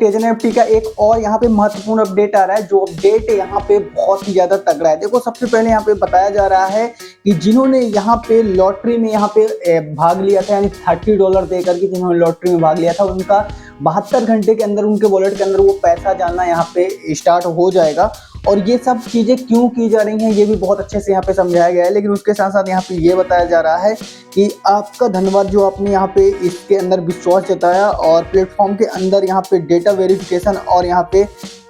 टेजन NFT का एक और यहाँ पे महत्वपूर्ण अपडेट आ रहा है, जो अपडेट यहाँ पे बहुत ही ज्यादा तगड़ा है। देखो सबसे पहले यहाँ पे बताया जा रहा है कि जिन्होंने यहाँ पे लॉटरी में यहाँ पे भाग लिया था, यानी $30 दे करके जिन्होंने लॉटरी में भाग लिया था, उनका 72 घंटे के अंदर उनके वॉलेट के अंदर वो पैसा जाना यहाँ पे स्टार्ट हो जाएगा। और ये सब चीज़ें क्यों की जा रही हैं ये भी बहुत अच्छे से यहाँ पे समझाया गया है। लेकिन उसके साथ साथ यहाँ पे ये बताया जा रहा है कि आपका धन्यवाद जो आपने यहाँ पे इसके अंदर विश्वास जताया और प्लेटफॉर्म के अंदर यहाँ पे डेटा वेरिफिकेशन और यहाँ पे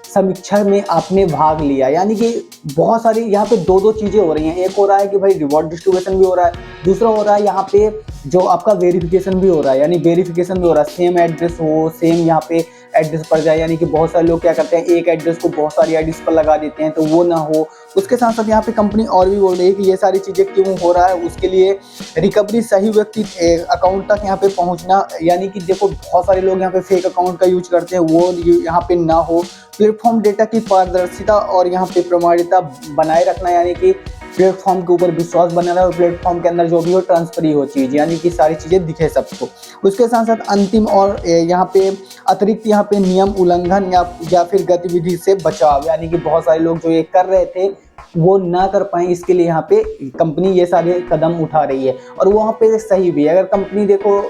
समीक्षा में आपने भाग लिया। यानी कि बहुत सारी यहाँ पे दो चीज़ें हो रही हैं। एक हो रहा है कि भाई रिवॉर्ड डिस्ट्रीब्यूशन भी हो रहा है, दूसरा हो रहा है यहाँ पे जो आपका वेरिफिकेशन भी हो रहा है, यानी वेरिफिकेशन भी हो रहा है, सेम एड्रेस हो, सेम यहाँ पे एड्रेस पर जाए। यानी कि बहुत सारे लोग क्या करते हैं, एक एड्रेस को बहुत सारी आईडीज पर लगा देते हैं, तो वो ना हो। उसके साथ साथ यहाँ पे कंपनी और भी बोल रही है कि ये सारी चीज़ें क्यों हो रहा है, उसके लिए रिकवरी सही व्यक्ति अकाउंट तक यहाँ पे पहुँचना। यानी कि देखो बहुत सारे लोग यहाँ पे फेक अकाउंट का यूज करते हैं, वो यहाँ पे ना हो। प्लेटफॉर्म डेटा की पारदर्शिता और यहाँ पे प्रमाणिकता बनाए रखना, यानी कि प्लेटफॉर्म के ऊपर विश्वास बना रहा है और प्लेटफॉर्म के अंदर जो भी हो ट्रांसफर हो चीज़, यानी कि सारी चीज़ें दिखे सबको। उसके साथ साथ अंतिम और यहाँ पे अतिरिक्त यहाँ पे नियम उल्लंघन या फिर गतिविधि से बचाव, यानी कि बहुत सारे लोग जो ये कर रहे थे वो ना कर पाए, इसके लिए यहाँ पे कंपनी ये सारे कदम उठा रही है। और वहाँ पे सही भी है। अगर कंपनी देखो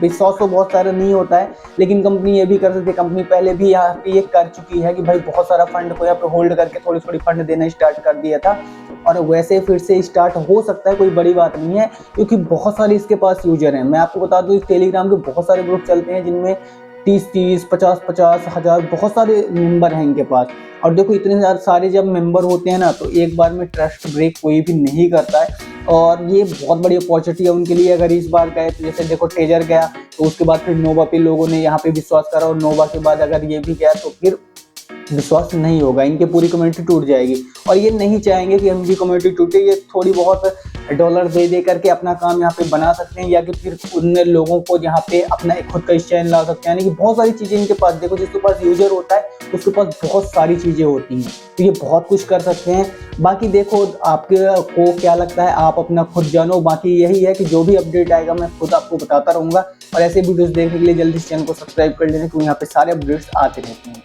विश्वास तो बहुत सारा नहीं होता है, लेकिन कंपनी ये भी कर सकती है। कंपनी पहले भी यहाँ पे ये कर चुकी है कि भाई बहुत सारा फंड को यहाँ पे होल्ड करके थोड़ी थोड़ी फंड देना स्टार्ट कर दिया था, और वैसे फिर से स्टार्ट हो सकता है, कोई बड़ी बात नहीं है, क्योंकि बहुत सारे इसके पास यूजर हैं। मैं आपको बता दूं इस टेलीग्राम के बहुत सारे ग्रुप चलते हैं जिनमें 30 50 हज़ार बहुत सारे मेंबर हैं इनके पास। और देखो इतने सारे जब मेंबर होते हैं ना, तो एक बार में ट्रस्ट ब्रेक कोई भी नहीं करता है, और ये बहुत बड़ी अपॉर्चुनिटी है उनके लिए। अगर इस बार गए तो जैसे देखो टेजर गया, तो उसके बाद फिर नोवा पे लोगों ने यहाँ पे विश्वास करा, और नोवा के बाद अगर ये भी गया तो फिर विश्वास नहीं होगा, इनकी पूरी कम्युनिटी टूट जाएगी। और ये नहीं चाहेंगे कि इनकी कम्युनिटी टूटे। ये थोड़ी बहुत डॉलर दे करके अपना काम यहाँ पे बना सकते हैं, या कि फिर उन लोगों को यहाँ पे अपना एक खुद का चैन ला सकते हैं। यानी कि बहुत सारी चीज़ें इनके पास, देखो जिसके पास यूजर होता है उसके पास बहुत सारी चीज़ें होती हैं, तो ये बहुत कुछ कर सकते हैं। बाकी देखो आपके को क्या लगता है, आप अपना खुद जानो। बाकी यही है कि जो भी अपडेट आएगा मैं खुद आपको बताता रहूँगा, और ऐसे वीडियोज़ देखने के लिए जल्दी से चैनल को सब्सक्राइब कर लेना, क्योंकि यहाँ पे सारे अपडेट्स आते रहते हैं।